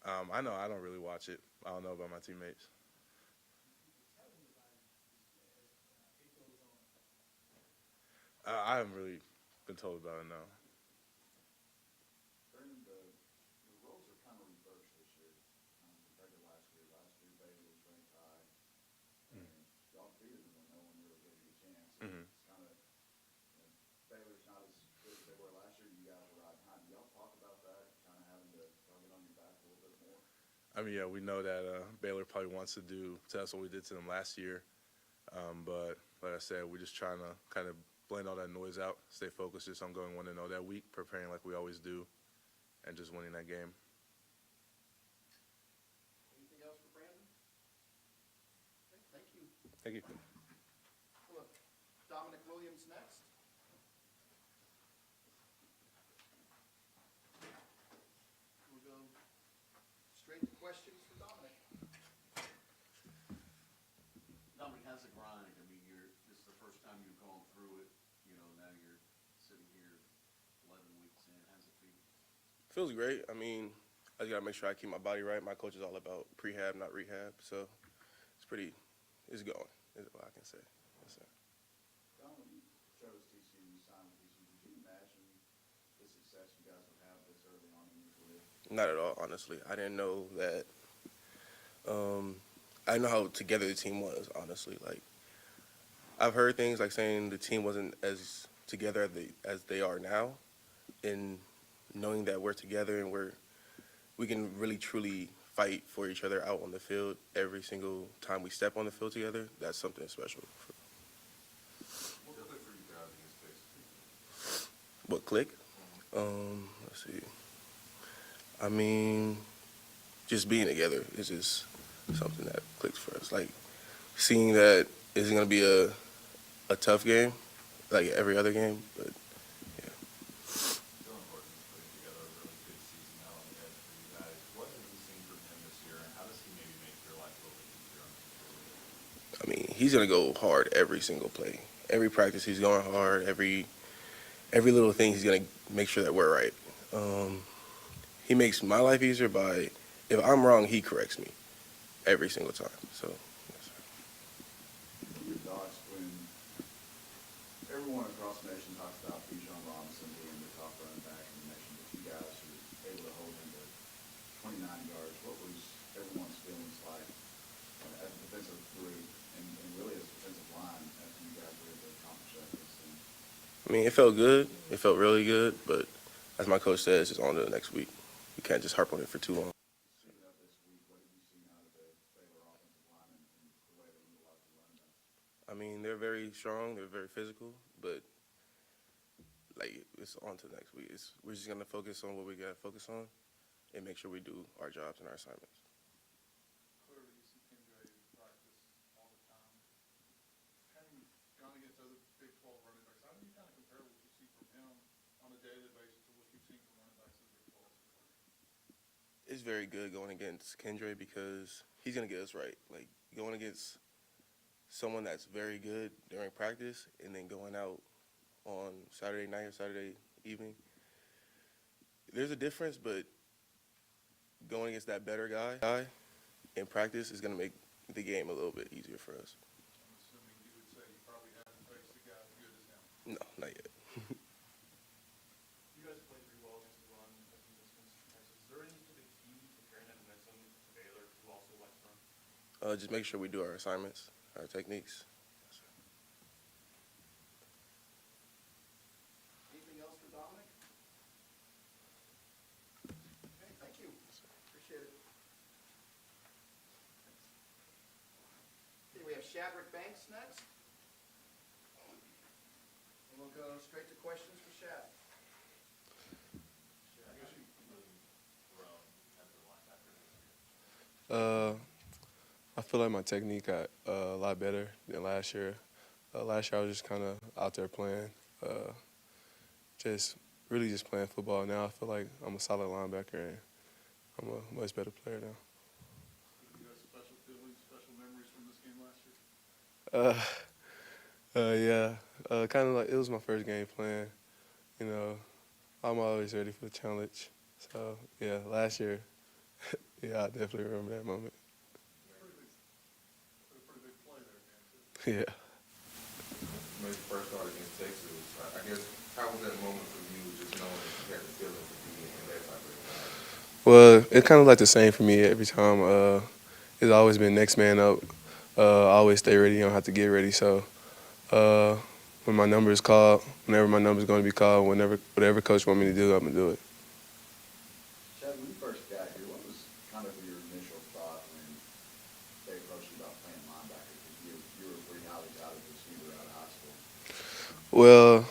I know I don't really watch it. I don't know about my teammates. I haven't really been told about it, no. Brandon, the roles are kind of reversed this year compared to last year. Last year, Baylor was ranked high, and y'all defeated them when no one really gave you a chance. So Hmm. it's kind of, you know, Baylor's not as good as they were last year. You guys are right behind. Do y'all talk about that, kind of having to get on your back a little bit more? I mean, yeah, we know that Baylor probably wants to do to us what we did to them last year. But like I said, we're just trying to kind of blend all that noise out, stay focused just on going 1-0 that week, preparing like we always do, and just winning that game. Anything else for Brandon? Okay, thank you. Thank you. Look, Dominic Williams next. We'll go straight to questions for Dominic. Dominic, how's the grind? I mean, this is the first time you've gone through it. Now you're sitting here 11 weeks in. How's it feel? Feels great. I mean, I just gotta make sure I keep my body right. My coach is all about prehab, not rehab. So it's going. Is what I can say. Yes, sir. Don, when you chose TCU, you signed with TCU, did you imagine the success you guys would have this early on in your career? Not at all, honestly. I didn't know that. I didn't know how together the team was. Honestly, like I've heard things like saying the team wasn't as together as they are now, and knowing that we're together and we can really truly fight for each other out on the field every single time we step on the field together. That's something special. What clicked for you guys against Texas? What click? Let's see. I mean, just being together is just something that clicks for us. Like seeing that it's gonna be a tough game, like every other game, but yeah. Dylan Horton's putting together a really good season now on the edge for you guys. What have you seen from him this year, and how does he maybe make your life a little bit easier on the field? I mean, he's gonna go hard every single play, every practice. He's going hard. Every little thing, he's gonna make sure that we're right. He makes my life easier by if I'm wrong, he corrects me every single time. So. Yes, sir. Your thoughts when everyone across the nation talks about Bijan Robinson being the top running back in the nation, but you guys were able to hold him to 29 yards. What was everyone's feelings like as a defensive group and really as a defensive line after you guys were able to accomplish that this season? I mean, it felt good. It felt really good. But as my coach says, it's on to the next week. We can't just harp on it for too long. Suiting up this week, what have you seen out of the Baylor offensive line and the way they utilize the running back? I mean, they're very strong. They're very physical. But like, it's on to the next week. We're just gonna focus on what we gotta focus on, and make sure we do our jobs and our assignments. Clearly you see Kendra in practice all the time. Having gone against other Big 12 running backs, how do you kind of compare what you see from him on a daily basis to what you've seen from running backs in the Big 12 so far? It's very good going against Kendra because he's gonna get us right. Like going against someone that's very good during practice and then going out on Saturday night or Saturday evening. There's a difference, but going against that better guy in practice is gonna make the game a little bit easier for us. I'm assuming you would say you probably haven't faced a guy as good as him. No, not yet. You guys played pretty well against the run at some distance. Is there any specific key to carrying that momentum to Baylor, who also likes to run? Just make sure we do our assignments, our techniques. Anything else for Dominic? Okay, thank you. Appreciate it. Okay, we have Shadrack Banks next. And we'll go straight to questions for Shad. I guess you've really grown as a linebacker this year. I feel like my technique got a lot better than last year. Last year I was just kind of out there playing, just really just playing football. Now I feel like I'm a solid linebacker and I'm a much better player now. You have special feelings, special memories from this game last year? Yeah, kind of like it was my first game playing. I'm always ready for the challenge. So yeah, last year, Yeah, I definitely remember that moment. Pretty big play there, Dan, too. Yeah. When you first started against Texas, I guess, how was that moment for you, just knowing that you had the feeling to be in that type of environment? Well, it's kind of like the same for me every time. It's always been next man up. I always stay ready. You don't have to get ready. So uh, when my number is called, whenever my number is going to be called, whatever coach want me to do, I'm gonna do it. Chad, when you first got here, what was kind of your initial thought when they approached you about playing linebacker? Because you were pretty highly touted receiver out of high school. Well,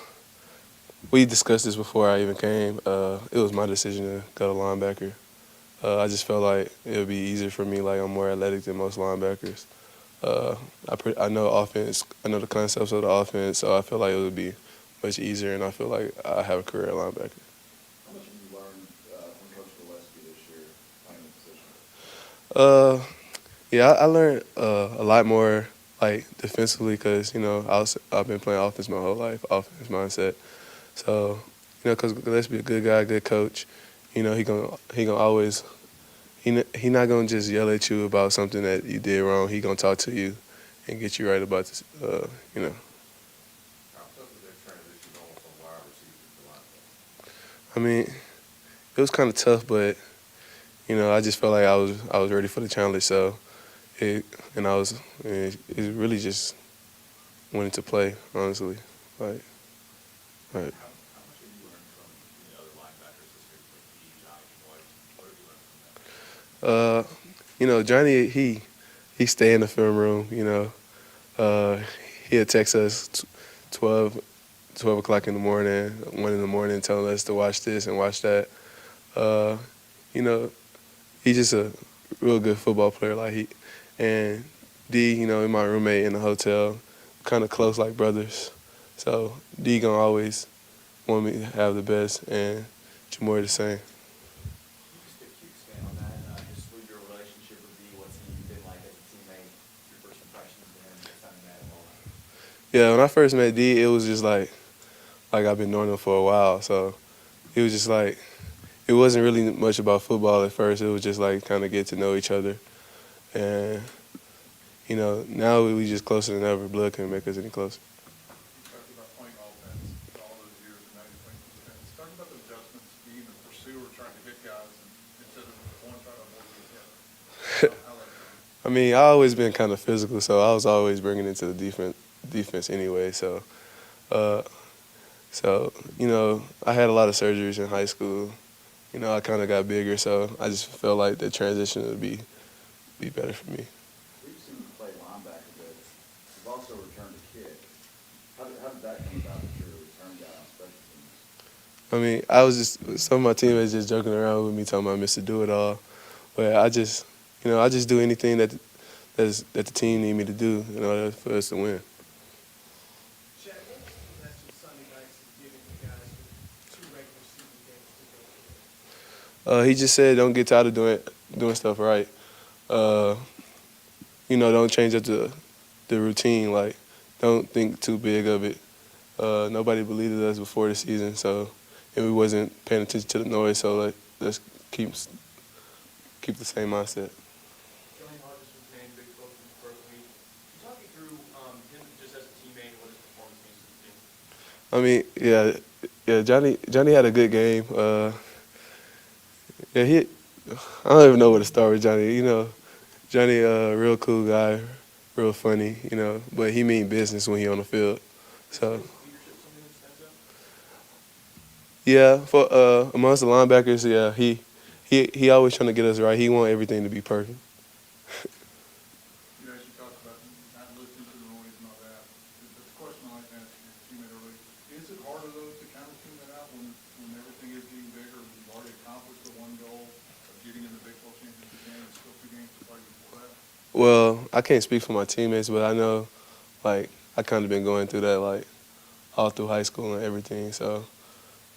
we discussed this before I even came. It was my decision to go to linebacker. I just felt like it would be easier for me. Like I'm more athletic than most linebackers. I know offense. I know the concepts of the offense, so I feel like it would be much easier, and I feel like I have a career at linebacker. How much have you learned from Coach Gillespie this year playing the position? Yeah, I learned a lot more like defensively because I've been playing offense my whole life, offense mindset. So Coach Gillespie a good guy, good coach. He gonna always he not gonna just yell at you about something that you did wrong. He gonna talk to you and get you right about this. How tough was that transition going from wide receiver to linebacker? I mean, it was kind of tough, but I just felt like I was ready for the challenge. So it really just went into play, honestly. Like, right. How much have you learned from the other linebackers this year, like D, Johnny, White? What have you learned from them? Johnny, he stay in the film room. He'll text us 12, 12 o'clock in the morning, 1 in the morning, telling us to watch this and watch that. Uh, you know, he's just a real good football player. And D, my roommate in the hotel, kind of close like brothers. So D gonna always want me to have the best, and Jamore the same. Can you expand on that? Just with your relationship with D, what's he been like as a teammate? Your first impressions of him, just having met him all. Yeah, when I first met D, it was just like I've been knowing him for a while. So it was just like it wasn't really much about football at first. It was just like kind of get to know each other, and now we just closer than ever. Blood couldn't make us any closer. You talked about playing offense all those years, and now you're playing defense. Talk about the adjustments, being a pursuer, trying to hit guys, and instead of one trying to avoid the other. How that's going. I mean, I always been kind of physical, so I was always bringing it to the defense anyway. So I had a lot of surgeries in high school. I kind of got bigger, so I just felt like the transition would be better for me. We've seen you play linebacker, but you've also returned a kick. How did that come about that you're a return guy on special teams? I mean, some of my teammates just joking around with me, talking about Mr. Do It All, but I just do anything that the team need me to do in order for us to win. Chad, what was the message Sunday nights is giving you guys with 2 regular season games to go through? He just said, don't get tired of doing stuff right. Don't change up the routine. Like, don't think too big of it. Nobody believed in us before the season, and we wasn't paying attention to the noise. So let's keep the same mindset. Johnny Hodges was named Big 12 in the first week. Can you talk me through him just as a teammate and what his performance means to the team? I mean, yeah. Johnny had a good game. I don't even know where to start with Johnny. Johnny, real cool guy, real funny. But he mean business when he on the field. So Leadership something that stands out? yeah, for amongst the linebackers, yeah, he always trying to get us right. He want everything to be perfect. As you talked about not listening to the noise and all that, the question I like to ask your teammate early, is it harder though to kind of tune that out when everything is getting bigger, when you've already accomplished the one goal of getting in the Big 12 championship game, and still 2 games to play before that? Well, I can't speak for my teammates, but I know, I kind of been going through that, all through high school and everything. So,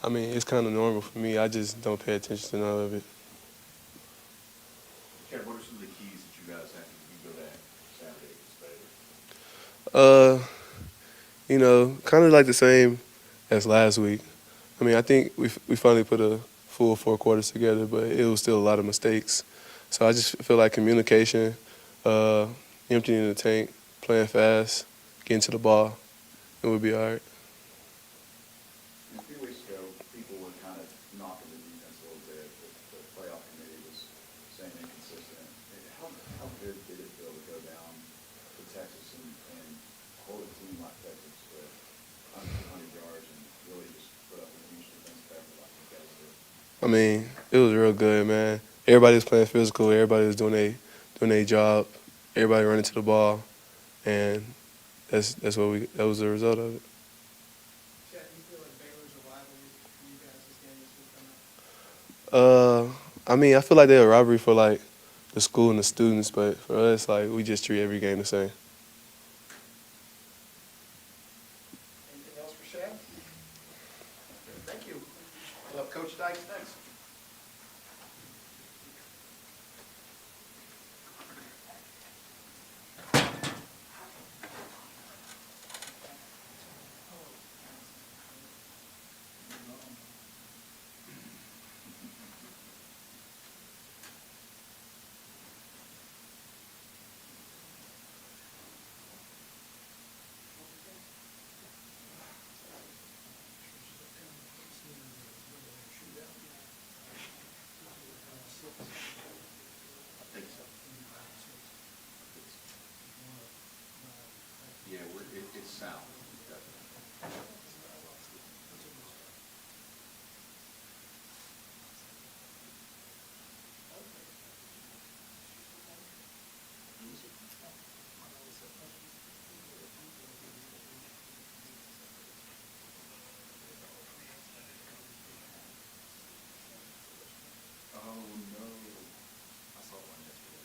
I mean, it's kind of normal for me. I just don't pay attention to none of it. Chad, what are some of the keys that you guys have to go that Saturday against Baylor? Kind of like the same as last week. I mean, I think we finally put a full 4 quarters together, but it was still a lot of mistakes. So I just feel like communication, emptying the tank, playing fast, getting to the ball, it would be all right. A few weeks ago, people were kind of knocking the defense a little bit. The playoff committee was saying inconsistent. How good did it feel to go down to Texas and hold a team like Texas with under 200 yards and really just put up a huge defensive effort like you guys did? I mean, it was real good, man. Everybody was playing physical. Everybody was doing their job. Everybody running to the ball, and that was the result of it. Chad, do you feel like Baylor's a rivalry for you guys this game this week coming up? I mean, I feel like they're a rivalry for like the school and the students, but for us, like we just treat every game the same. Anything else for Shad? Thank you. We'll have Coach Dykes next. I think so. Yeah, it's sound, definitely. Oh, no. I saw one yesterday.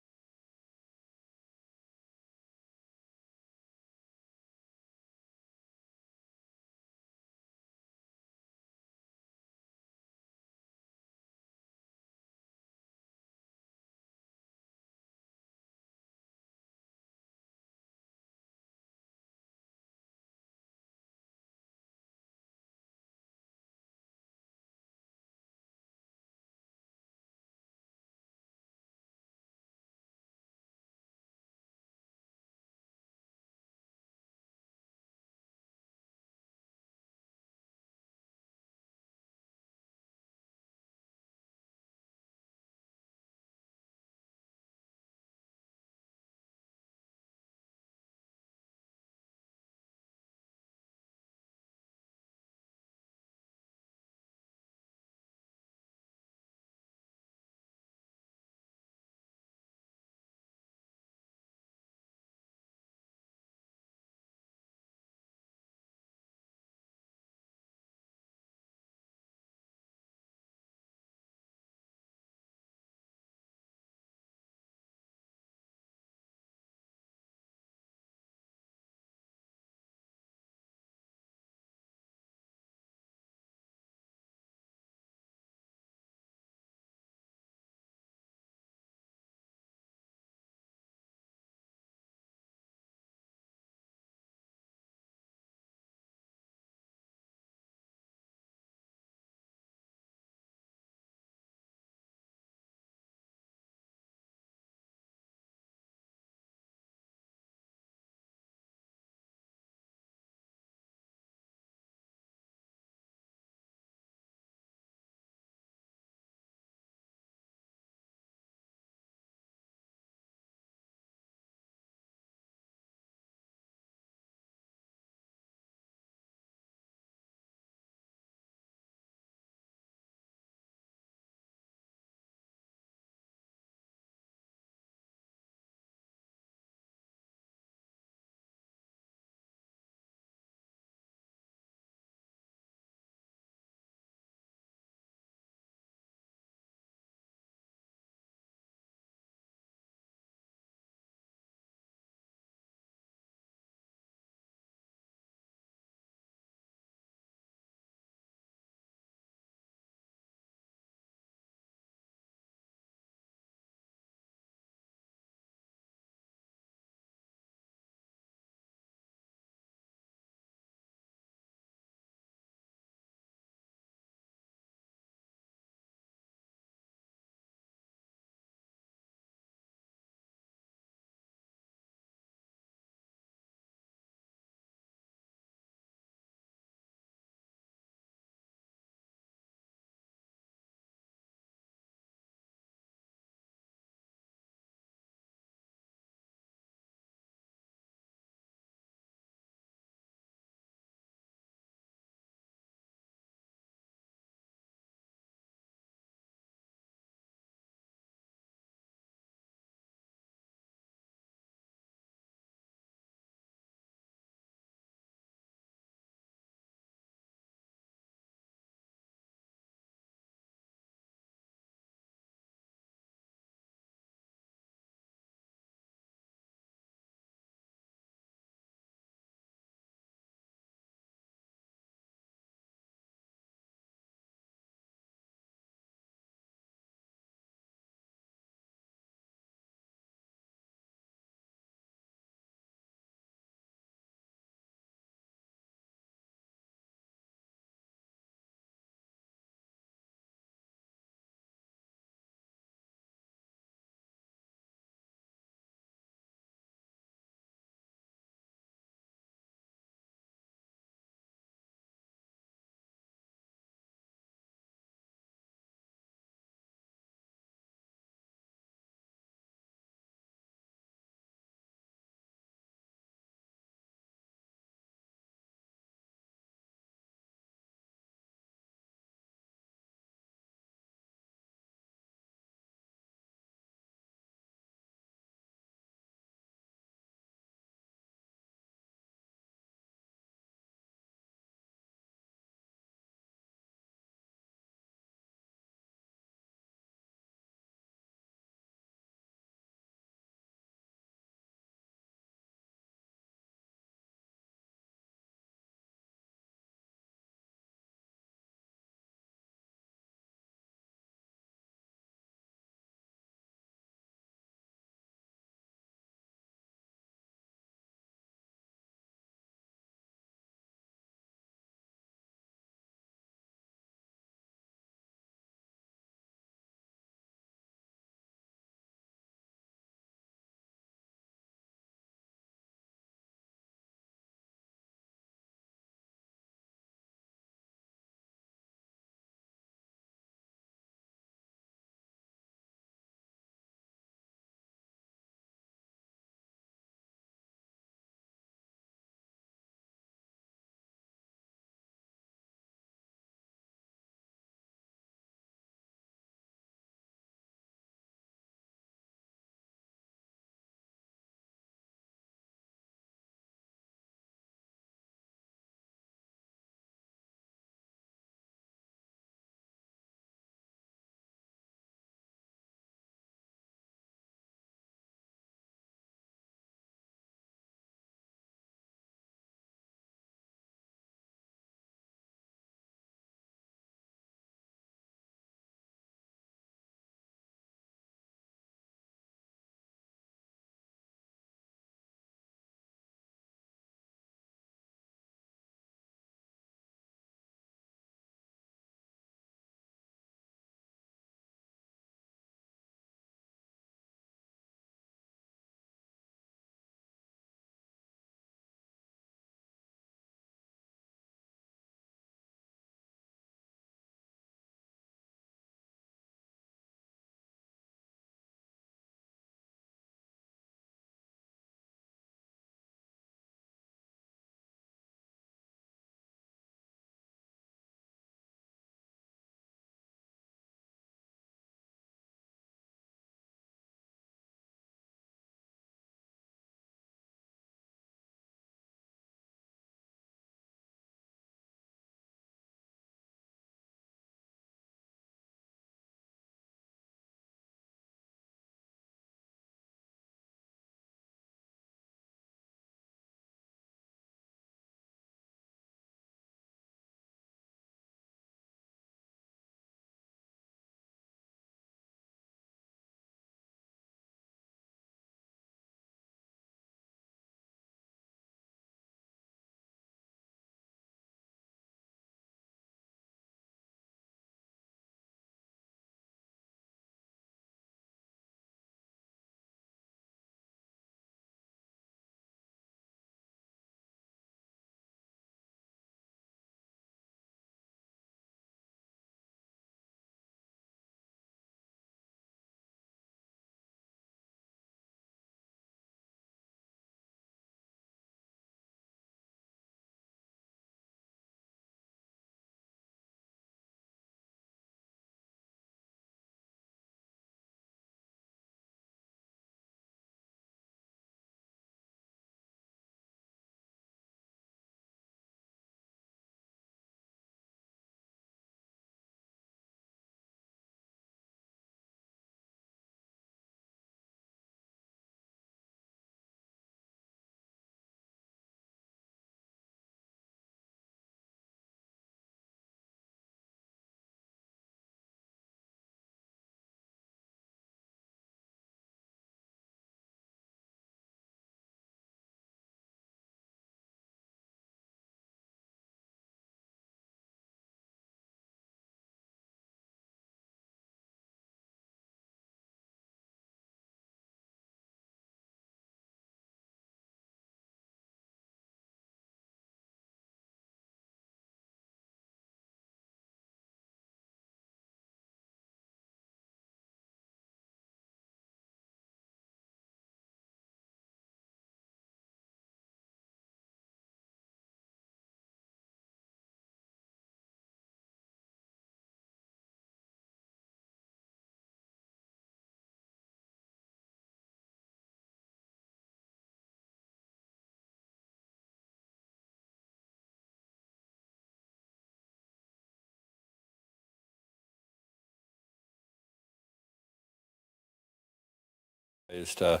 is to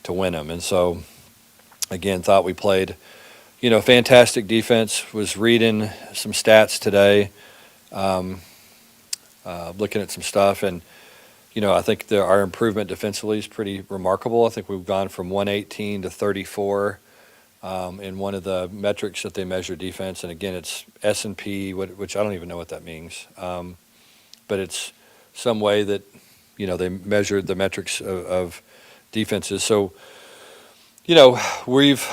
win them. And so, again, thought we played, fantastic defense. Was reading some stats today, looking at some stuff, and I think our improvement defensively is pretty remarkable. I think we've gone from 118 to 34 in one of the metrics that they measure defense. And again, it's S&P, which I don't even know what that means, but it's some way that they measured the metrics of defenses. So, we've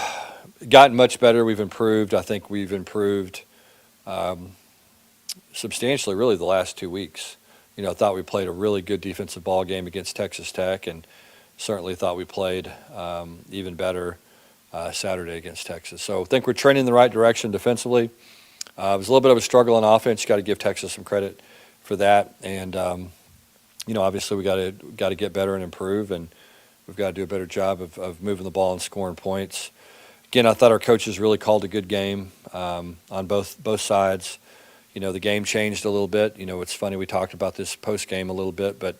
gotten much better. We've improved. I think we've improved substantially, really, the last 2 weeks. I thought we played a really good defensive ball game against Texas Tech, and certainly thought we played even better Saturday against Texas. So I think we're trending in the right direction defensively. It was a little bit of a struggle on offense. You got to give Texas some credit for that, and obviously we got to get better and improve, and we've got to do a better job of moving the ball and scoring points. Again, I thought our coaches really called a good game on both sides. The game changed a little bit. It's funny, we talked about this post-game a little bit, but,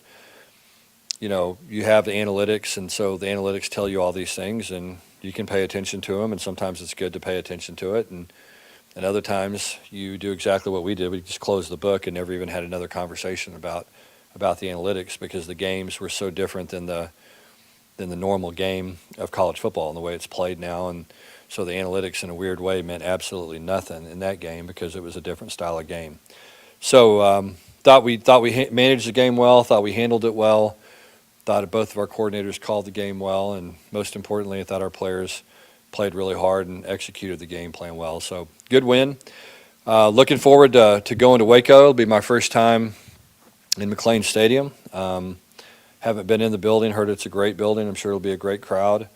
you have the analytics, and so the analytics tell you all these things, and you can pay attention to them, and sometimes it's good to pay attention to it, and other times you do exactly what we did. We just closed the book and never even had another conversation about the analytics, because the games were so different than the normal game of college football and the way it's played now. And so the analytics in a weird way meant absolutely nothing in that game because it was a different style of game. So thought we managed the game well, thought we handled it well, thought both of our coordinators called the game well, and most importantly, I thought our players played really hard and executed the game plan well. So good win. Looking forward to going to Waco. It'll be my first time in McLean Stadium. Haven't been in the building, heard it's a great building. I'm sure it'll be a great crowd.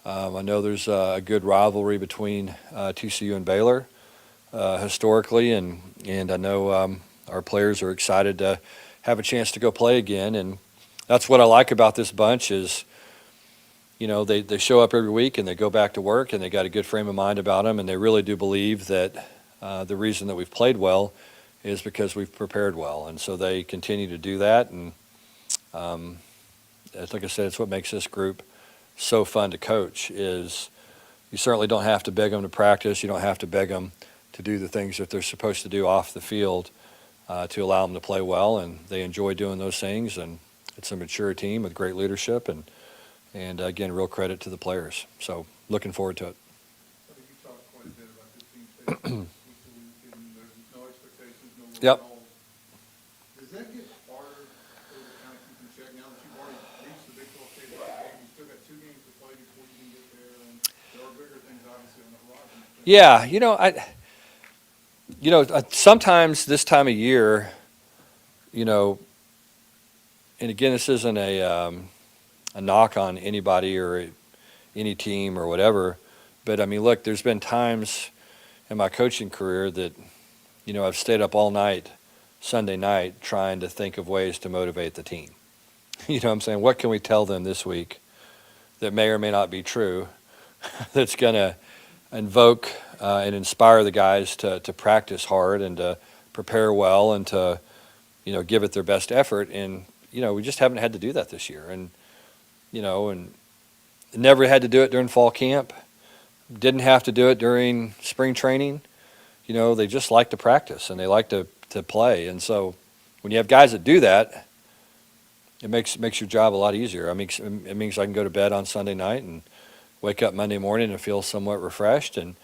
I know there's a good rivalry between TCU and Baylor historically, and I know our players are excited to have a chance to go play again. And that's what I like about this bunch is, they show up every week and they go back to work and they got a good frame of mind about them, and they really do believe that the reason that we've played well is because we've prepared well. And so they continue to do that, and like I said, it's what makes this group so fun to coach. Is you certainly don't have to beg them to practice. You don't have to beg them to do the things that they're supposed to do off the field to allow them to play well, and they enjoy doing those things. And it's a mature team with great leadership, and again, real credit to the players. So looking forward to it. I think you talked quite a bit about this team staying week to week, and there's no expectations, no Yep. goals. Does that get harder to kind of keep in check now that you've already reached the Big 12 championship game? You still got 2 games to play before you can get there, and there are bigger things obviously on the horizon. Yeah, sometimes this time of year, and again, this isn't a knock on anybody or any team or whatever, but I mean, look, there's been times in my coaching career that, I've stayed up all night, Sunday night, trying to think of ways to motivate the team. You know what I'm saying? What can we tell them this week that may or may not be true that's going to invoke and inspire the guys to practice hard and to prepare well and to, give it their best effort. And, we just haven't had to do that this year. And, and never had to do it during fall camp. Didn't have to do it during spring training. They just like to practice and they like to play. And so when you have guys that do that, it makes your job a lot easier. It means I can go to bed on Sunday night and wake up Monday morning and feel somewhat refreshed. And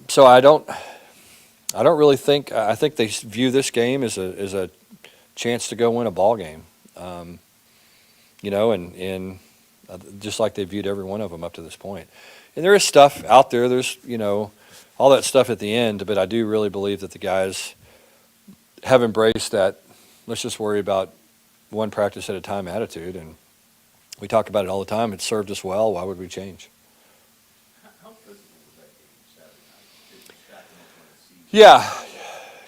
so I don't really think, I think they view this game as a chance to go win a ball game. And just like they viewed every one of them up to this point. And there is stuff out there. There's, all that stuff at the end, but I do really believe that the guys have embraced that let's just worry about one practice at a time attitude. And we talk about it all the time. It's served us well. Why would we change? How physical was that game Saturday night? Did you stack them up on the season?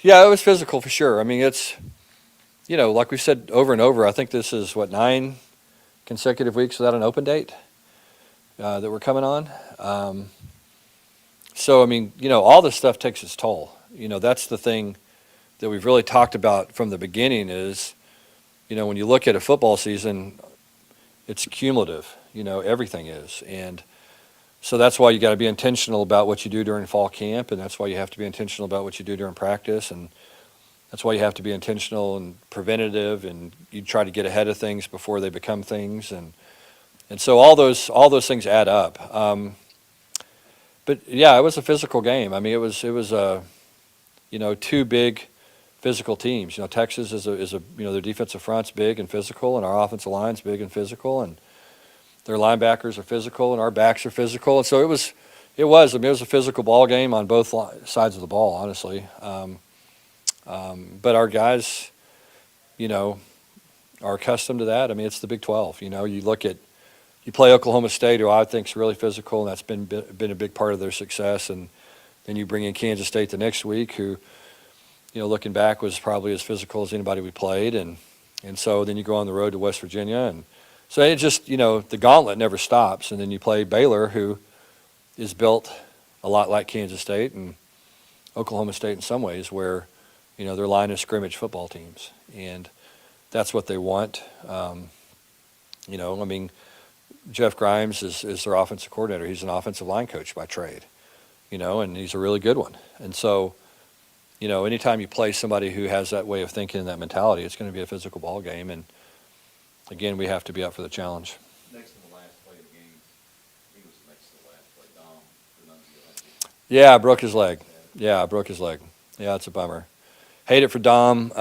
Yeah, it was physical for sure. I mean, it's, like we've said over and over, I think this is, 9 consecutive weeks without an open date that we're coming on. So, I mean, all this stuff takes its toll. That's the thing that we've really talked about from the beginning is, when you look at a football season, it's cumulative. Everything is. And so that's why you got to be intentional about what you do during fall camp, and that's why you have to be intentional about what you do during practice, and that's why you have to be intentional and preventative, and you try to get ahead of things before they become things, and so all those things add up. But yeah, it was a physical game. I mean, it was two big physical teams. Texas is a their defensive front's big and physical, and our offensive line's big and physical, and their linebackers are physical, and our backs are physical, and so it was a physical ball game on both sides of the ball, honestly. But our guys, are accustomed to that. I mean, it's the Big 12. You play Oklahoma State, who I think is really physical, and that's been a big part of their success. And then you bring in Kansas State the next week, who, looking back, was probably as physical as anybody we played. And so then you go on the road to West Virginia, and so it just, the gauntlet never stops. And then you play Baylor, who is built a lot like Kansas State and Oklahoma State in some ways, where, they're line of scrimmage football teams, and that's what they want. Jeff Grimes is their offensive coordinator. He's an offensive line coach by trade, and he's a really good one. And so, anytime you play somebody who has that way of thinking and that mentality, it's going to be a physical ball game. And again, we have to be up for the challenge. Next to the last play of the game, he was next to the last play, Dom. Yeah, broke his leg. Yeah, it's a bummer. Hate it for Dom.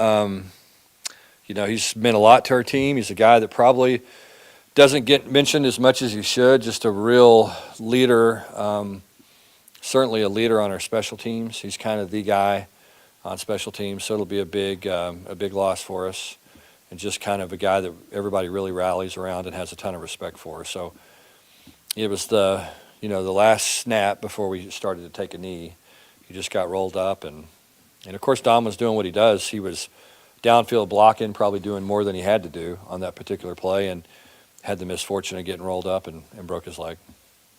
He's meant a lot to our team. He's a guy that probably doesn't get mentioned as much as he should. Just a real leader, certainly a leader on our special teams. He's kind of the guy on special teams, so it'll be a big loss for us, and just kind of a guy that everybody really rallies around and has a ton of respect for. So it was the last snap before we started to take a knee. He just got rolled up, and of course Dom was doing what he does. He was downfield blocking, probably doing more than he had to do on that particular play, and had the misfortune of getting rolled up and broke his leg.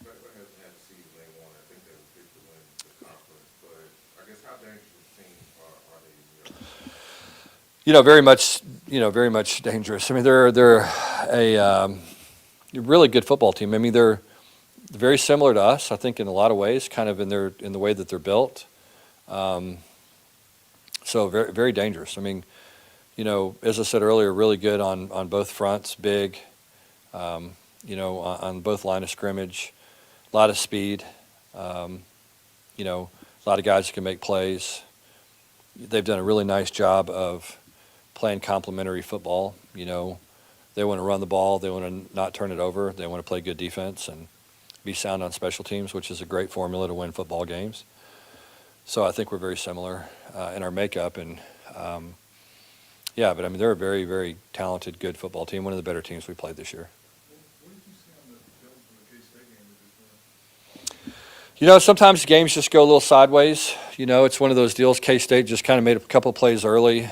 But hasn't had the season they wanted. I think they were picked to win the conference. But I guess how dangerous a team are they? Very much dangerous. I mean, they're a really good football team. I mean, they're very similar to us, I think, in a lot of ways, kind of in the way that they're built. So very, very dangerous. I mean, as I said earlier, really good on both fronts, big. On both line of scrimmage, a lot of speed. A lot of guys who can make plays. They've done a really nice job of playing complementary football. They want to run the ball. They want to not turn it over. They want to play good defense and be sound on special teams, which is a great formula to win football games. So I think we're very similar in our makeup. And, but I mean, they're a very, very talented, good football team, one of the better teams we played this year. What did you see on the film from the K-State game that just won? Sometimes games just go a little sideways. It's one of those deals. K-State just kind of made a couple plays early.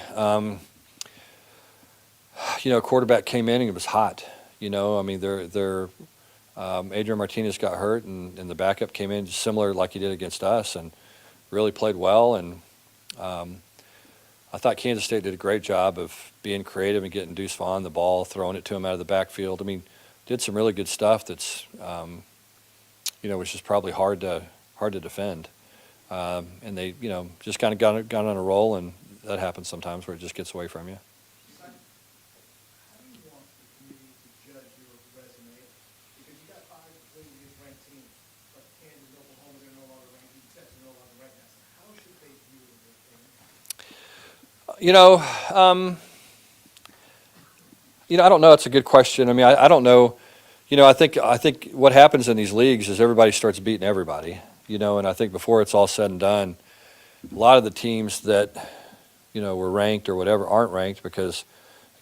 Quarterback came in and it was hot. Their Adrian Martinez got hurt, and the backup came in just similar like he did against us, and really played well. And I thought Kansas State did a great job of being creative and getting Deuce Vaughn the ball, throwing it to him out of the backfield. I mean, did some really good stuff that's, which is probably hard to defend. And they, just kind of got on a roll, and that happens sometimes where it just gets away from you. How do you want the community to judge your resume? Because you got 5 previous ranked teams, but Kansas, Oklahoma, they're no longer ranked. Texas are no longer ranked now. So how should they view your opinion? I don't know. It's a good question. I mean, I don't know. I think what happens in these leagues is everybody starts beating everybody. And I think before it's all said and done, a lot of the teams that, were ranked or whatever aren't ranked because,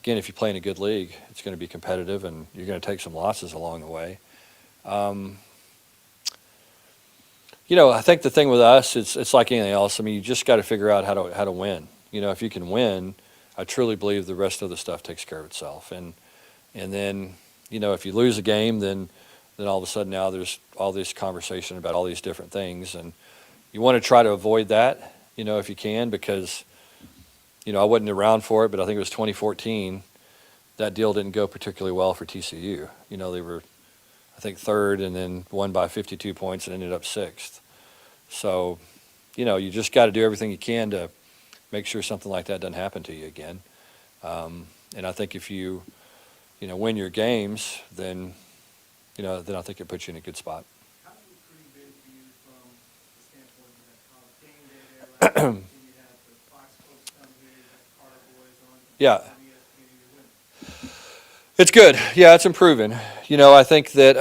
again, if you play in a good league, it's going to be competitive and you're going to take some losses along the way. I think the thing with us, it's like anything else. I mean, you just got to figure out how to win. If you can win, I truly believe the rest of the stuff takes care of itself. And then, if you lose a game, then all of a sudden now there's all this conversation about all these different things. And you want to try to avoid that, if you can, because, I wasn't around for it, but I think it was 2014. that deal didn't go particularly well for TCU. You know, they were, I think, third and then won by 52 points and ended up sixth. So, you know, you just got to do everything you can to make sure something like that doesn't happen to you again. And I think if you win your games, then I think it puts you in a good spot. How's recruiting been for you from the standpoint of that college game day there last week, and you have the Fox folks come here, you have the Carter boys on Yeah. ESPN, and you're winning? It's good. Yeah, it's improving. You know, I think that,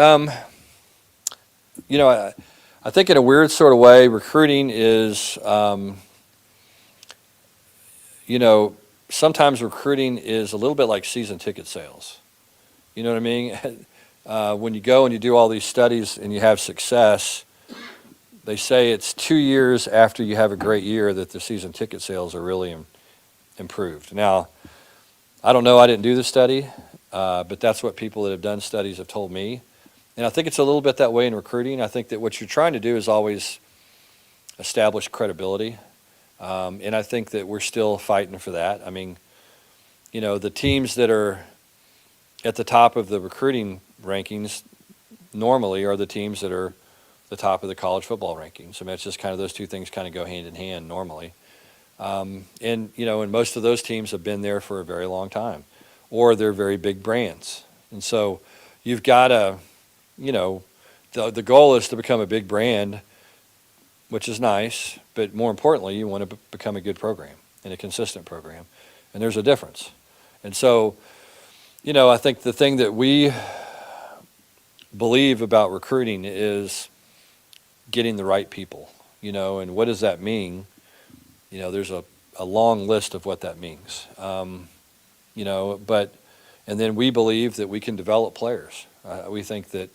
I think in a weird sort of way, recruiting is, sometimes recruiting is a little bit like season ticket sales. You know what I mean? When you go and you do all these studies and you have success, they say it's 2 years after you have a great year that the season ticket sales are really improved. Now, I don't know, I didn't do the study, but that's what people that have done studies have told me. And I think it's a little bit that way in recruiting. I think that what you're trying to do is always establish credibility. And I think that we're still fighting for that. I mean, the teams that are at the top of the recruiting rankings normally are the teams that are the top of the college football rankings. I mean, it's just kind of those two things kind of go hand in hand normally. And most of those teams have been there for a very long time, or they're very big brands. And so you've got to, the goal is to become a big brand, which is nice, but more importantly, you want to become a good program and a consistent program. And there's a difference. And so, I think the thing that we believe about recruiting is getting the right people, and what does that mean? There's a long list of what that means. And then we believe that we can develop players. We think that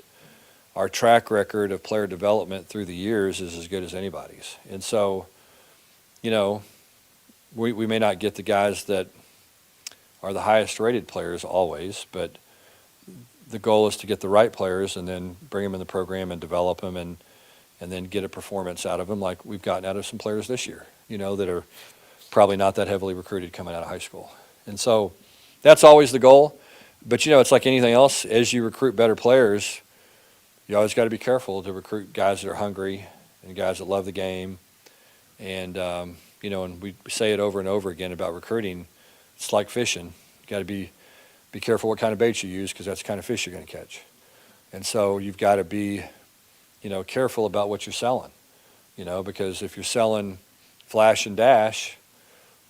our track record of player development through the years is as good as anybody's. And so, we may not get the guys that are the highest rated players always, but the goal is to get the right players and then bring them in the program and develop them and then get a performance out of them like we've gotten out of some players this year, that are probably not that heavily recruited coming out of high school. And so that's always the goal. But, it's like anything else. As you recruit better players, you always got to be careful to recruit guys that are hungry and guys that love the game. And, and we say it over and over again about recruiting. It's like fishing. You got to be careful what kind of bait you use because that's the kind of fish you're going to catch. And so you've got to be, careful about what you're selling, because if you're selling flash and dash,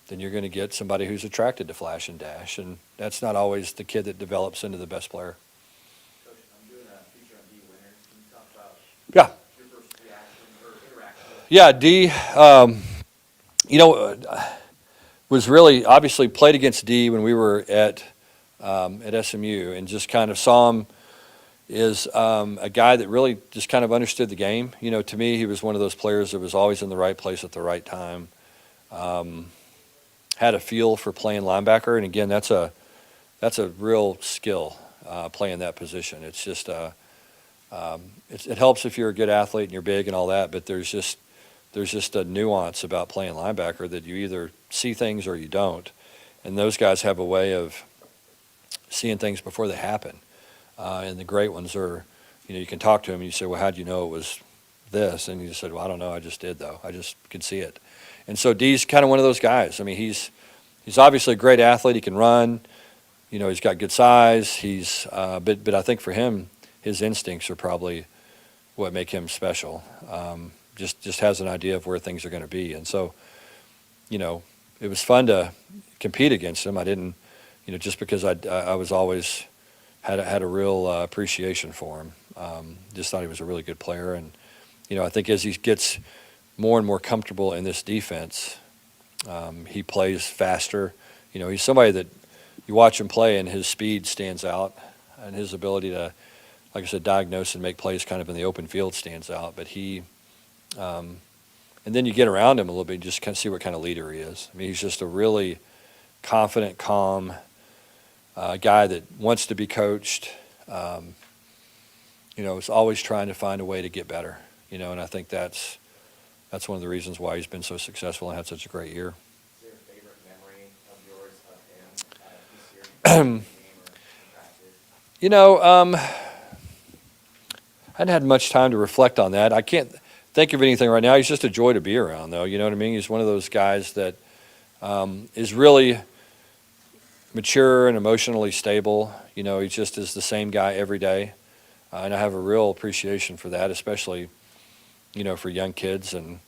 then you're going to get somebody who's attracted to flash and dash. And that's not always the kid that develops into the best player. Coach, I'm doing a feature on D winners. Can you talk about Yeah. your first reaction or interaction with Yeah, D, was really obviously played against D when we were at SMU and just kind of saw him as a guy that really just kind of understood the game. To me, he was one of those players that was always in the right place at the right time. Had a feel for playing linebacker, and again, that's a real skill playing that position. It's just it helps if you're a good athlete and you're big and all that, but there's just a nuance about playing linebacker that you either see things or you don't, and those guys have a way of seeing things before they happen. And the great ones are, you can talk to them and you say, well, how'd you know it was this? And you just said, well, I don't know, I just did though. I just could see it. And so D's kind of one of those guys. I mean, he's obviously a great athlete. He can run. He's got good size. But I think for him, his instincts are probably what make him special. Just has an idea of where things are going to be. And so, it was fun to compete against him. I didn't, just because I was always had a real appreciation for him. Just thought he was a really good player. And, I think as he gets more and more comfortable in this defense, he plays faster. He's somebody that you watch him play and his speed stands out and his ability to, like I said, diagnose and make plays kind of in the open field stands out. But and then you get around him a little bit and just kind of see what kind of leader he is. I mean, he's just a really confident, calm guy that wants to be coached. Is always trying to find a way to get better. And I think that's one of the reasons why he's been so successful and had such a great year. Is there a favorite memory of yours of him this year? You know, I hadn't had much time to reflect on that. I can't think of anything right now. He's just a joy to be around, though. You know what I mean? He's one of those guys that is really mature and emotionally stable. You know, he just is the same guy every day. And I have a real appreciation for that, especially, you know, for young kids and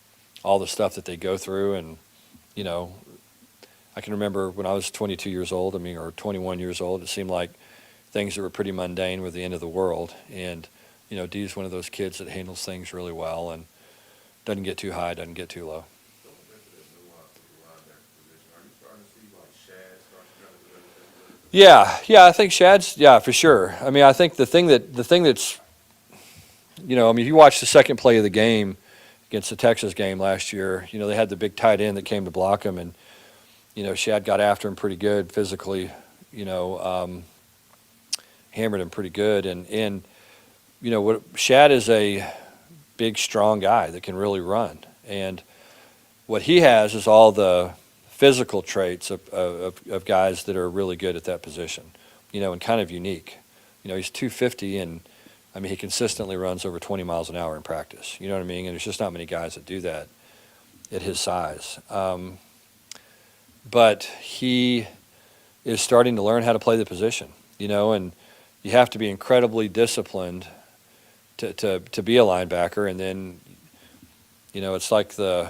all the stuff that they go through. And, you know, I can remember when I was 22 years old, or 21 years old, it seemed like things that were pretty mundane were the end of the world. And, you know, Dee's one of those kids that handles things really well and doesn't get too high, doesn't get too low. Yeah, I think Shad's, for sure. I mean, I think the thing that's, you know, I mean, if you watch the second play of the game against the Texas game last year, you know, they had the big tight end that came to block him, and, you know, Shad got after him pretty good physically, you know, hammered him pretty good. And you know, Shad is a big, strong guy that can really run. And what he has is all the physical traits of guys that are really good at that position, you know, and kind of unique. You know, he's 250, and, I mean, he consistently runs over 20 miles an hour in practice. You know what I mean? And there's just not many guys that do that at his size. But he is starting to learn how to play the position, you know, and you have to be incredibly disciplined to be a linebacker. And then, you know, it's like the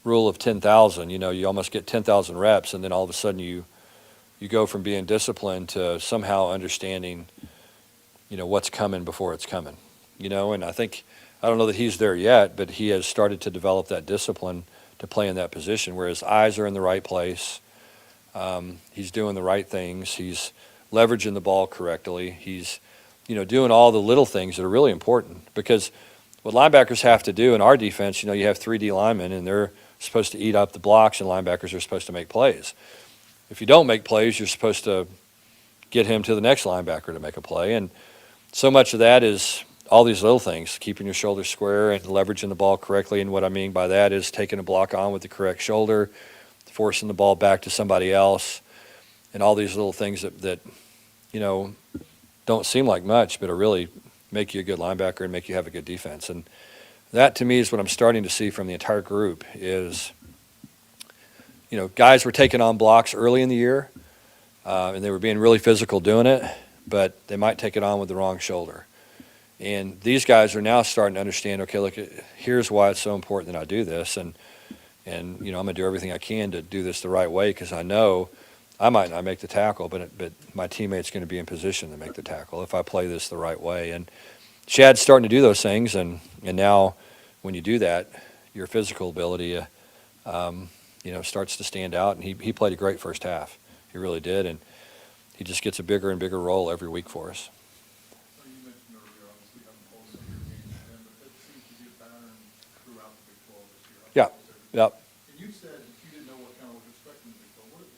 rule of 10,000. You know, you almost get 10,000 reps, and then all of a sudden you go from being disciplined to somehow understanding, you know, what's coming before it's coming, you know. And I don't know that he's there yet, but he has started to develop that discipline to play in that position where his eyes are in the right place. He's doing the right things. He's leveraging the ball correctly. He's, you know, doing all the little things that are really important, because what linebackers have to do in our defense, you know, you have 3D linemen, and they're supposed to eat up the blocks, and linebackers are supposed to make plays. If you don't make plays, you're supposed to get him to the next linebacker to make a play. And so much of that is all these little things, keeping your shoulders square and leveraging the ball correctly. And what I mean by that is taking a block on with the correct shoulder, forcing the ball back to somebody else, and all these little things that you know, don't seem like much, but are really make you a good linebacker and make you have a good defense. And that, to me, is what I'm starting to see from the entire group is, you know, guys were taking on blocks early in the year, and they were being really physical doing it, but they might take it on with the wrong shoulder. And these guys are now starting to understand, okay, look, here's why it's so important that I do this, and you know, I'm going to do everything I can to do this the right way, because I know I might not make the tackle, but my teammate's going to be in position to make the tackle if I play this the right way. And Shad's starting to do those things, and now when you do that, your physical ability, you know, starts to stand out. And he played a great first half. He really did, and he just gets a bigger and bigger role every week for us. So you mentioned earlier, obviously, having pulse on your games with them, but it seems to be a pattern throughout the Big 12 this year. Yeah. Yep. And you said that you didn't know what kind of was expecting the Big 12. What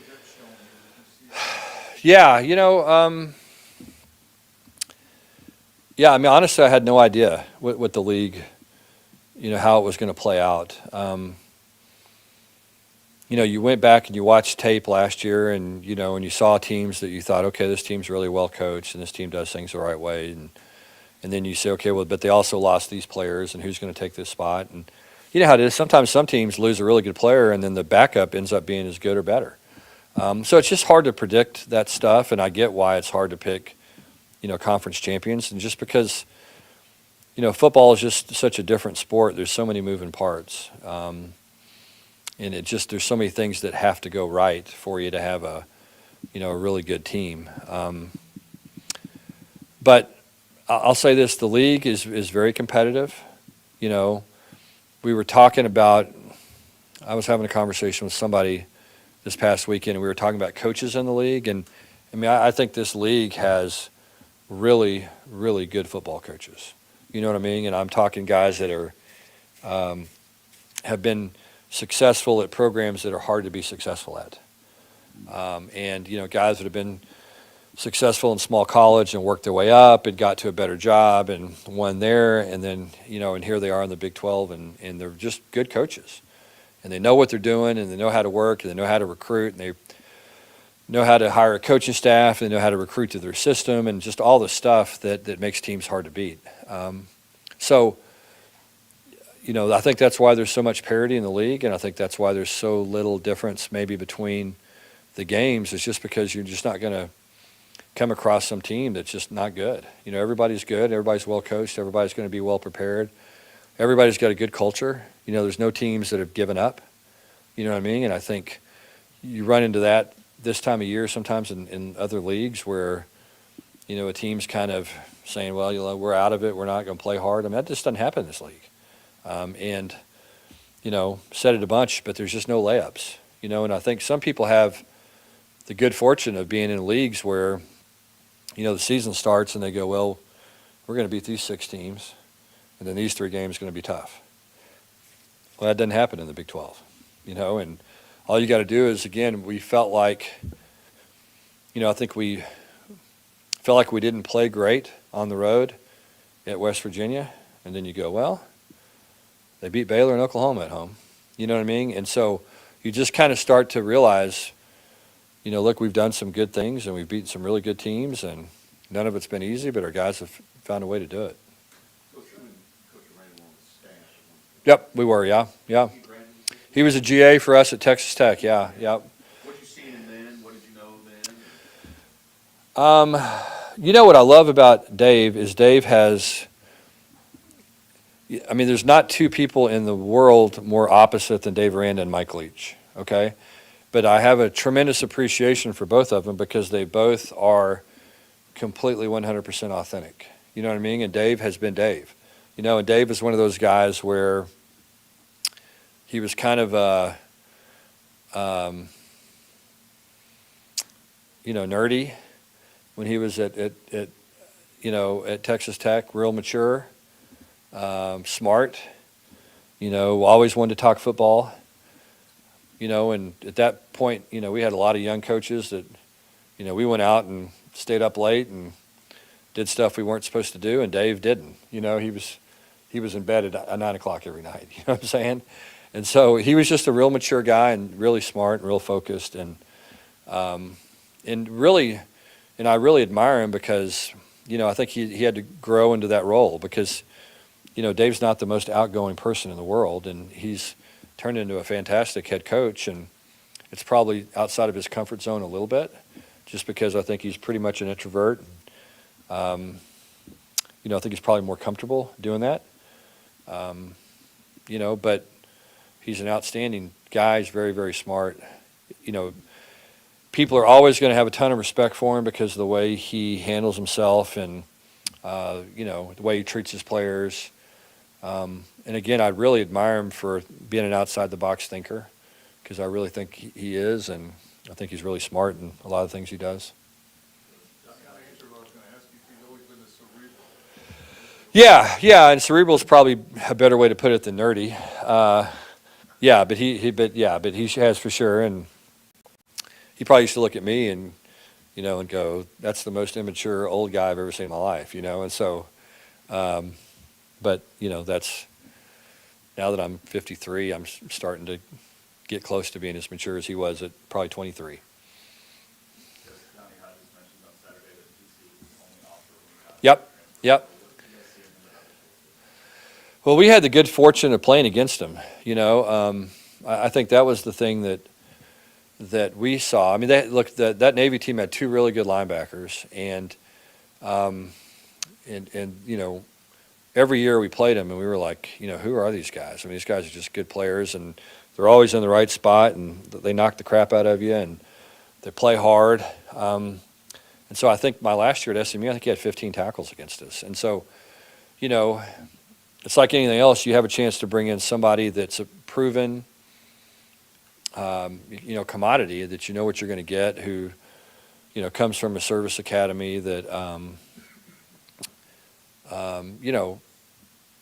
is that showing you that you see? Yeah, you know, yeah, I mean, honestly, I had no idea what the league, you know, how it was going to play out. You know, you went back and you watched tape last year, and, you know, and you saw teams that you thought, okay, this team's really well coached and this team does things the right way. And then you say, okay, well, but they also lost these players, and who's going to take this spot? And you know how it is. Sometimes some teams lose a really good player, and then the backup ends up being as good or better. So it's just hard to predict that stuff, and I get why it's hard to pick, you know, conference champions. And just because, you know, football is just such a different sport. There's so many moving parts. And there's so many things that have to go right for you to have a really good team. But I'll say this, the league is very competitive. You know, we were talking about, I was having a conversation with somebody this past weekend, and we were talking about coaches in the league. And I mean, I think this league has really, really good football coaches. You know what I mean? And I'm talking guys that are, have been successful at programs that are hard to be successful at. And, you know, guys that have been successful in small college and worked their way up and got to a better job and won there. And then, you know, and here they are in the Big 12, and they're just good coaches. And they know what they're doing, and they know how to work, and they know how to recruit, and know how to hire a coaching staff, they know how to recruit to their system, and just all the stuff that makes teams hard to beat. So, I think that's why there's so much parity in the league, and I think that's why there's so little difference maybe between the games. It's just because you're just not going to come across some team that's just not good. Everybody's good, everybody's well coached, everybody's going to be well prepared, everybody's got a good culture. There's no teams that have given up. You know what I mean? And I think you run into that this time of year sometimes in other leagues where, a team's kind of saying, well, we're out of it, we're not going to play hard. I mean, that just doesn't happen in this league. And, said it a bunch, but there's just no layups. And I think some people have the good fortune of being in leagues where, the season starts and they go, well, we're going to beat these 6 teams, and then these 3 games are going to be tough. Well, that doesn't happen in the Big 12, and all you got to do is, again, we felt like, I think we felt like we didn't play great on the road at West Virginia, and then you go, well, they beat Baylor and Oklahoma at home. You know what I mean? And so you just kind of start to realize, look, we've done some good things and we've beaten some really good teams, and none of it's been easy, but our guys have found a way to do it. Coach, you and Coach Randall on the staff at one point. Yep, we were, yeah. He was a GA for us at Texas Tech, yeah. What did you see in him then? What did you know then? What I love about Dave is Dave has, there's not 2 people in the world more opposite than Dave Aranda and Mike Leach, okay? But I have a tremendous appreciation for both of them because they both are completely 100% authentic. You know what I mean? And Dave has been Dave. And Dave is one of those guys where he was kind of nerdy when he was at Texas Tech, real mature, smart, always wanted to talk football. And at that point, we had a lot of young coaches that, we went out and stayed up late and did stuff we weren't supposed to do, and Dave didn't. He was in bed at 9 o'clock every night. You know what I'm saying? And so he was just a real mature guy and really smart and real focused, and I really admire him because, I think he had to grow into that role because, Dave's not the most outgoing person in the world, and he's turned into a fantastic head coach, and it's probably outside of his comfort zone a little bit, just because I think he's pretty much an introvert. I think he's probably more comfortable doing that. But he's an outstanding guy. He's very, very smart. People are always going to have a ton of respect for him because of the way he handles himself and, the way he treats his players. And again, I really admire him for being an outside-the-box thinker because I really think he is, and I think he's really smart in a lot of things he does. That's kind of answered what I was going to ask you. He's always been this cerebral. Yeah, and cerebral is probably a better way to put it than nerdy. But he has for sure, and he probably used to look at me and, and go, "That's the most immature old guy I've ever seen in my life," and so, but that's now that I'm 53, I'm starting to get close to being as mature as he was at probably 23. Yep. Well, we had the good fortune of playing against him. I think that was the thing that we saw. That Navy team had 2 really good linebackers, and every year we played them, and we were like, who are these guys? These guys are just good players, and they're always in the right spot, and they knock the crap out of you, and they play hard. And so I think my last year at SMU, I think he had 15 tackles against us. And so, it's like anything else. You have a chance to bring in somebody that's a proven, commodity that you know what you're going to get, who, comes from a service academy that,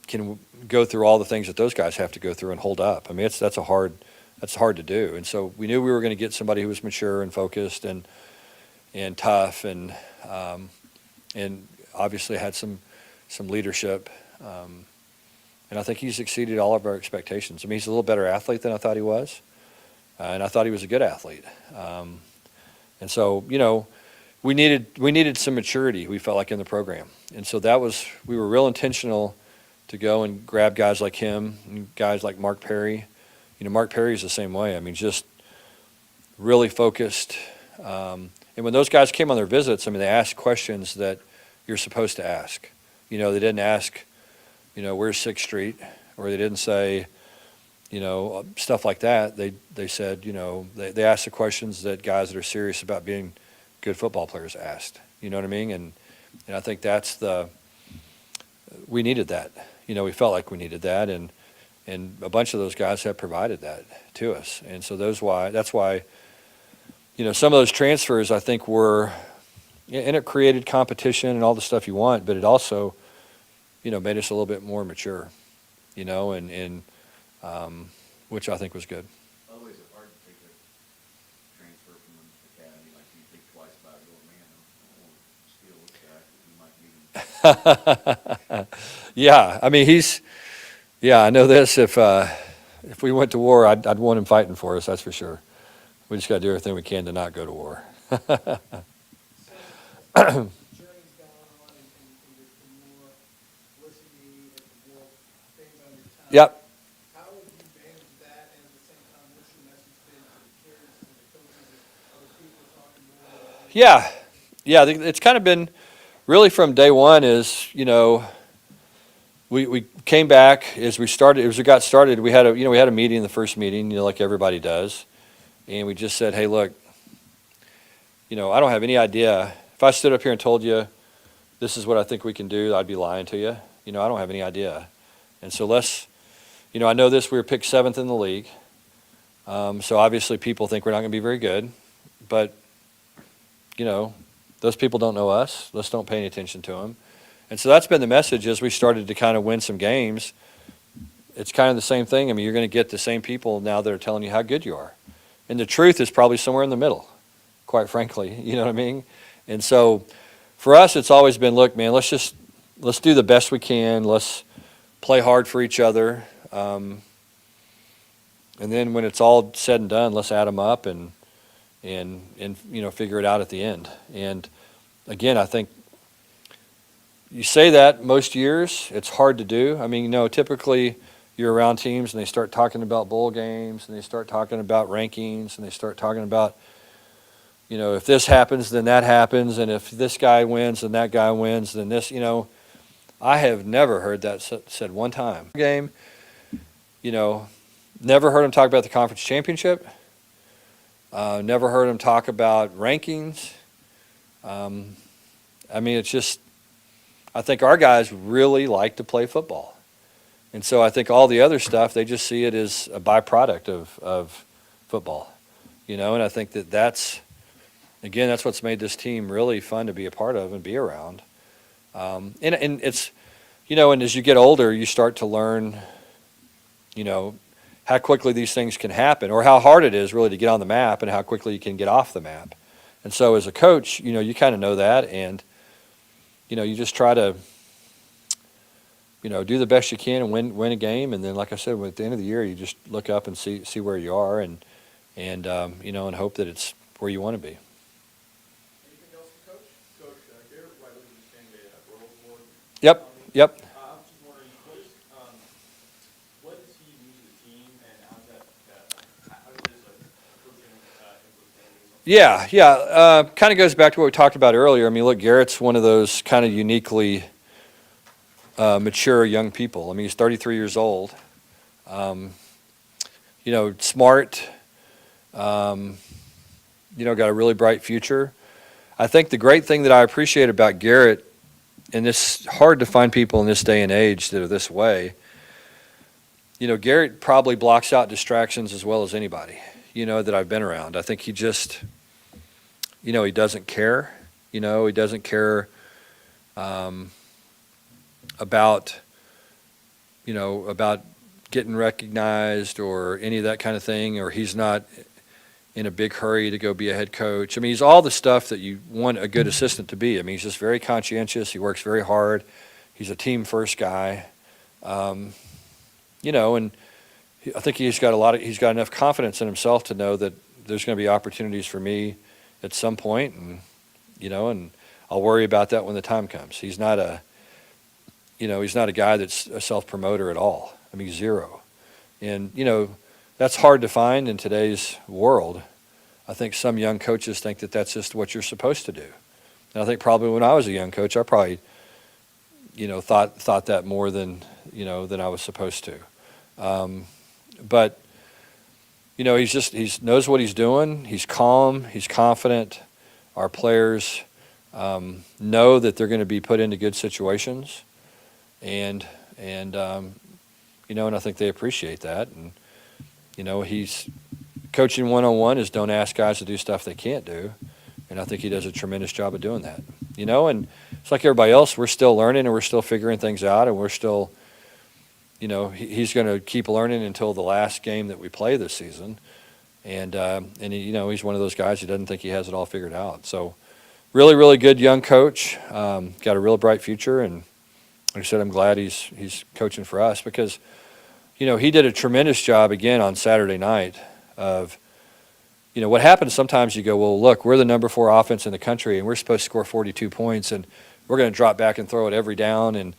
can go through all the things that those guys have to go through and hold up. That's hard to do. And so we knew we were going to get somebody who was mature and focused and tough and obviously had some leadership. And I think he's exceeded all of our expectations. He's a little better athlete than I thought he was. And I thought he was a good athlete. And so, we needed some maturity, we felt like, in the program. And so we were real intentional to go and grab guys like him and guys like Mark Perry. Mark Perry's the same way. I mean, just really focused. And when those guys came on their visits, I mean, they asked questions that you're supposed to ask. They didn't ask, where's 6th Street? Or they didn't say, stuff like that. They said, they asked the questions that guys that are serious about being good football players asked. You know what I mean? And I think we needed that. We felt like we needed that, and a bunch of those guys have provided that to us. And so that's why, some of those transfers I think were, and it created competition and all the stuff you want, but it also, made us a little bit more mature, and which I think was good. Always hard to take a transfer from an academy, like you think twice about it, oh man, I don't want to steal this guy, 'cause he might need him. Yeah, I mean, I know this, if we went to war, I'd want him fighting for us, that's for sure. We just got to do everything we can to not go to war. Journey's gone on and there's been more publicity and more things on your time. Yep. How would you manage that, and at the same time, what's your message been to the kids and the coaches and other people talking more? Yeah, it's kind of been really from day one is, we came back as we got started, we had a meeting, the first meeting, like everybody does. And we just said, hey, look, I don't have any idea. If I stood up here and told you this is what I think we can do, I'd be lying to you. I don't have any idea. And so I know this, we were picked 7th in the league. So obviously people think we're not going to be very good. But, those people don't know us. Let's don't pay any attention to them. And so that's been the message as we started to kind of win some games. It's kind of the same thing. I mean, you're going to get the same people now that are telling you how good you are. And the truth is probably somewhere in the middle, quite frankly. You know what I mean? And so for us, it's always been, look, man, let's do the best we can. Let's play hard for each other. And then when it's all said and done, let's add them up and figure it out at the end. And again, I think you say that most years, it's hard to do. I mean, typically you're around teams and they start talking about bowl games and they start talking about rankings and they start talking about, if this happens, then that happens. And if this guy wins, then that guy wins, then this, I have never heard that said one time. Game, never heard him talk about the conference championship. Never heard him talk about rankings. I mean, it's just, I think our guys really like to play football. And so I think all the other stuff, they just see it as a byproduct of football, and I think that's what's made this team really fun to be a part of and be around. And it's, and as you get older, you start to learn, how quickly these things can happen or how hard it is really to get on the map and how quickly you can get off the map. And so as a coach, you kind of know that, and, you just try to, do the best you can and win a game. And then, like I said, at the end of the year, you just look up and see where you are and hope that it's where you want to be. Anything else for Coach? Coach, Garrett Riley just came to a World Award. Yep. I'm just wondering, what does he mean to the team, and how does coaching influence? Yeah. Kind of goes back to what we talked about earlier. I mean, look, Garrett's one of those kind of uniquely mature young people. I mean, he's 33 years old. Smart. Got a really bright future. I think the great thing that I appreciate about Garrett, and it's hard to find people in this day and age that are this way, Garrett probably blocks out distractions as well as anybody, that I've been around. I think he just, he doesn't care. He doesn't care about getting recognized or any of that kind of thing, or he's not in a big hurry to go be a head coach. I mean, he's all the stuff that you want a good assistant to be. I mean, he's just very conscientious. He works very hard. He's a team first guy. And I think he's got enough confidence in himself to know that there's going to be opportunities for me at some point, and and I'll worry about that when the time comes. He's not a guy that's a self-promoter at all. I mean, zero. And that's hard to find in today's world. I think some young coaches think that that's just what you're supposed to do. And I think probably when I was a young coach, I probably thought that more than than I was supposed to. But he knows what he's doing. He's calm. He's confident. Our players know that they're going to be put into good situations, and I think they appreciate that. And he's coaching one-on-one is don't ask guys to do stuff they can't do, and I think he does a tremendous job of doing that. And it's like everybody else, we're still learning and we're still figuring things out, and we're still, he's going to keep learning until the last game that we play this season. And he's one of those guys who doesn't think he has it all figured out. So really, really good young coach, got a real bright future. And like I said, I'm glad he's coaching for us because, he did a tremendous job again on Saturday night of, what happens sometimes you go, well, look, we're the number 4 offense in the country and we're supposed to score 42 points and we're going to drop back and throw it every down. And,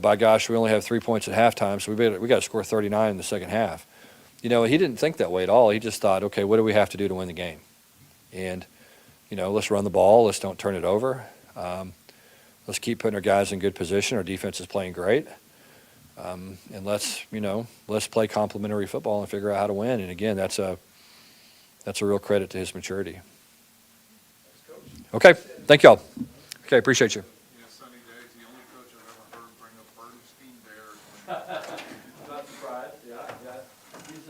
by gosh, we only have 3 points at halftime, so we got to score 39 in the second half. He didn't think that way at all. He just thought, okay, what do we have to do to win the game? And, let's run the ball. Let's don't turn it over. Let's keep putting our guys in good position. Our defense is playing great. And let's play complementary football and figure out how to win. And again, that's a real credit to his maturity. Okay, thank y'all. Okay, appreciate you. Sunny Day's the only coach I've ever heard bring up Bernstein Bears. I'm not surprised. Yeah. He's